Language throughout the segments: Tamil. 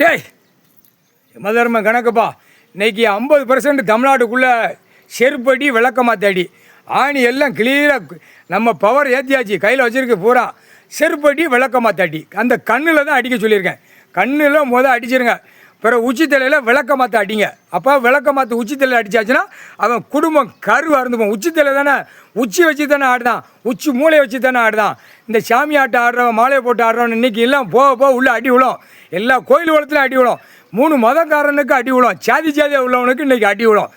டேய் மதர்ம கணக்குப்பா. இன்றைக்கி 50% தமிழ்நாட்டுக்குள்ளே செருப்படி விளக்கமாத்தாடி ஆணி எல்லாம் கிளியராக நம்ம பவர் ஏற்றியாச்சு. கையில் வச்சுருக்கு பூரா செருப்படி விளக்கமாத்தாடி. அந்த கண்ணில் தான் அடிக்க சொல்லியிருக்கேன். கண்ணில் அடிச்சிருங்க. பிறகு உச்சி தலையில் விளக்கமாற்ற அடிங்க. அப்போ விளக்கமாற்ற உச்சி தலையில் அடித்தாச்சுன்னா அவன் குடும்பம் கருவாக இருந்துப்போம். உச்சி தலை தானே, உச்சி வச்சு தானே ஆடுதான், உச்சி மூளையை வச்சு தானே ஆடுதான். இந்த சாமி ஆட்டம் ஆடுறவன், மாலையை போட்டு ஆடுறவன் இன்றைக்கி எல்லாம் போக உள்ளே அடி விழும். எல்லா கோயில் குளத்துலையும் அடி விழும். 3 மதக்காரனுக்கு அடி விழும். சாதியாக உள்ளவனுக்கு இன்றைக்கி அடி விழும்.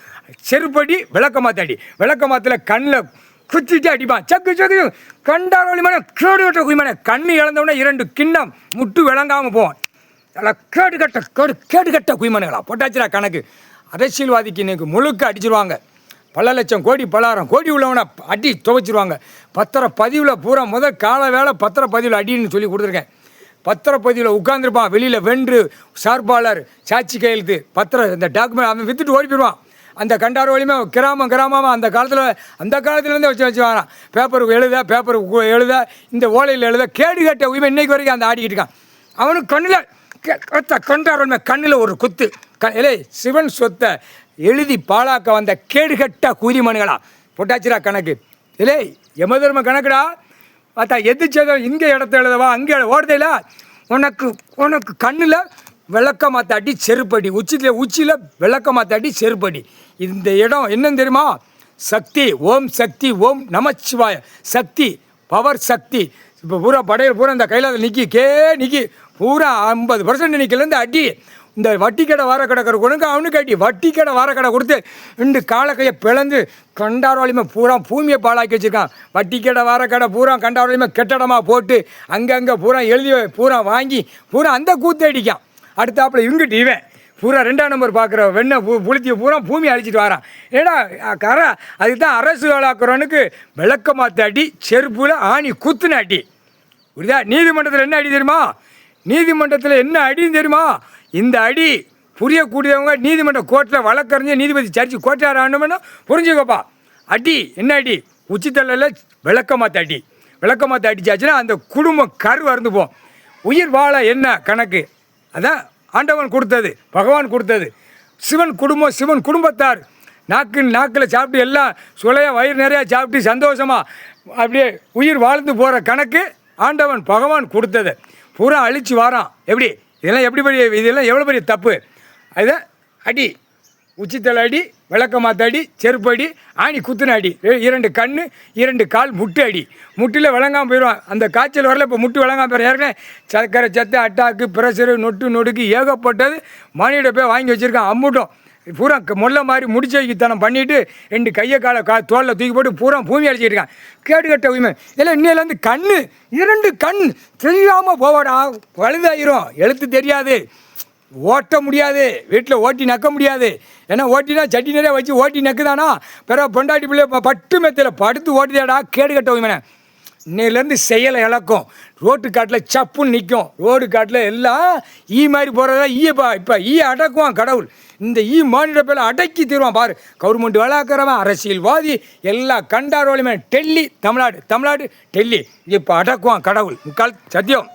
செருப்படி விளக்கமாற்ற அடி. விளக்கமாத்தில் கண்ணில் குச்சிட்டு அடிப்பான். சக்கு சக்கு கண்டார் வழிமான கேடு கட்ட குய்மான. கண்ணு இழந்தவொடனே 2 கிண்ணம் முட்டு விளங்காமல் போவான். அதெல்லாம் கேடு கட்ட குய்மனுங்களா போட்டாச்சுரா கணக்கு. அரசியல்வாதிக்கு இன்றைக்கி முழுக்க அடிச்சிருவாங்க. பல லட்சம் கோடி பலாயிரம் கோடி உள்ளவனை அடி துவைச்சிருவாங்க. பத்திரப்பதிவில் பூரா கால வேலை பத்திரப்பதிவில் அடின்னு சொல்லி கொடுத்துருக்கேன். பத்திரப்பதிவில் உட்காந்துருப்பான். வெளியில் வென்று சார்பாளர் சாட்சி கையெழுத்து பத்திரம் இந்த டாக்குமெண்ட் அவன் விற்றுட்டு ஓடி போயிடுவான். அந்த கண்டார் வழியுமே கிராமமாக அந்த காலத்துலேருந்தே வச்சு வரான். பேப்பருக்கு எழுத இந்த ஓலையில் எழுத கேடு கட்ட உரிமை இன்றைக்கு வரைக்கும் அந்த ஆடிக்கிட்டு இருக்கான். அவனுக்கு கண்டார் வலிமை கண்ணில் ஒரு குத்து. இலே சிவன் சொத்தை எழுதி பாழாக்க வந்த கேடுகட்ட குதிமனுகளா போட்டாச்சுரா கணக்கு. இலே யமதர்ம கணக்குடா. பார்த்தா எதிர்ச்சதம் இங்கே இடத்த எழுதவா அங்கே ஓடுதையில உனக்கு கண்ணில் விளக்கமாற்ற அடி செருப்படி. உச்சியில் விளக்கமாற்ற அடி செருப்படி. இந்த இடம் என்னன்னு தெரியுமா? சக்தி. ஓம் சக்தி, ஓம் நமச்சிவாய. சக்தி, பவர் சக்தி. இப்போ பூரா படையில் பூரா இந்த கையில் நிற்கி பூரா 50% நிற்கலேருந்து அடி. இந்த வட்டி கடை வார கடை கொடுங்க அவனுக்கு அடி. வட்டி கடை வார கடை கொடுத்து 2 காலக்கையை பிளந்து கண்டார் வலிமை பூரா பூமியை பாழாக்கி வச்சுருக்கான். வட்டி கடை வார கடை பூரா கண்டார் வலிமை கெட்டடமாக போட்டு அங்கங்கே பூரா எழுதி பூரா வாங்கி பூரா அந்த கூத்து அடிக்கான். அடுத்தாப்புல இங்கிட்டு இவன் பூரா 2ஆம் நம்பர் பார்க்குற வெண்ணை புளுத்தியை பூரா பூமி அழிச்சிட்டு வரான். ஏடா அதுக்கு தான் அரசு வேளாக்குறவனுக்கு விளக்கமாற்ற அடி செருப்புல ஆணி குத்துன அடி. புரியுதா? நீதிமன்றத்தில் என்ன அடி தெரியுமா? நீதிமன்றத்தில் என்ன அடின்னு தெரியுமா? இந்த அடி புரியக்கூடியவங்க நீதிமன்ற கோர்ட்டில் வழக்கறிஞர் நீதிபதி சர்ச்சு கோர்ட்டார் ஆண்டோம்னா புரிஞ்சுக்கப்பா. அடி என்ன அடி? உச்சித்தலையில் விளக்கமாற்ற அடி. விளக்கமாற்ற அடிச்சாச்சுன்னா அந்த குடும்பம் கருவாக இருந்து போகும். உயிர் வாழ என்ன கணக்கு? அதான் ஆண்டவன் கொடுத்தது, பகவான் கொடுத்தது. சிவன் குடும்பத்தார் நாக்கில் சாப்பிட்டு எல்லாம் சுளையாக வயிறு நிறையா சாப்பிட்டு சந்தோஷமாக அப்படியே உயிர் வாழ்ந்து போகிற கணக்கு ஆண்டவன் பகவான் கொடுத்தது. பூரா அழித்து வாரான். எப்படி இதெல்லாம் எவ்வளோ பெரிய தப்பு. அதை அடி உச்சித்தலை அடி, விளக்கமாற்ற அடி, செருப்பு அடி, ஆணி குத்துன அடி. 2 கண் 2 கால் முட்டு அடி. முட்டில் விளங்காமல் போயிடுவான். அந்த காய்ச்சல் வரல. இப்போ முட்டு விளங்காமல் போயிடும். ஏற்கனவே சர்க்கரை சத்து அட்டாக்கு ப்ரெஷரு நொடுக்கு ஏகப்பட்டது மணியோட போய் வாங்கி வச்சுருக்கான். அம்முட்டும் பூரா முல்லை மாதிரி முடிச்சு வைக்கத்தனம் பண்ணிவிட்டு 2 கையை காலை தோலில் தூக்கி போட்டு பூரா பூமி அடிச்சிருக்கான். கேடுகட்ட உரிமை. இதெல்லாம் இன்னிலேருந்து 2 கண் தெரியாமல் போவாடா. வலுதாயிரும். எழுத்து தெரியாது, ஓட்ட முடியாது, வீட்டில் ஓட்டி நக்க முடியாது. ஏன்னா ஓட்டினா சட்டி நிறையா வச்சு ஓட்டி நக்குதானா பிறகு பொண்டாட்டி பிள்ளை பட்டு மெத்தில் படுத்து ஓட்டுதாடா. கேடுகட்ட உரிமை. இன்னையிலேருந்து செயலை இழக்கும். ரோட்டு காட்டில் சப்புன்னு நிற்கும். ரோடு காட்டில் எல்லாம் மாதிரி போகிறதா இப்போ அடக்குவான் கடவுள். இந்த மாநில பேர் அடக்கி தருவான் பாரு. கவர்மெண்ட் வழக்கிறவன் அரசியல்வாதி எல்லாம் கண்டார் வலிமை. டெல்லி தமிழ்நாடு டெல்லி இப்போ அடக்குவான் கடவுள். முக்கால் சத்தியம்.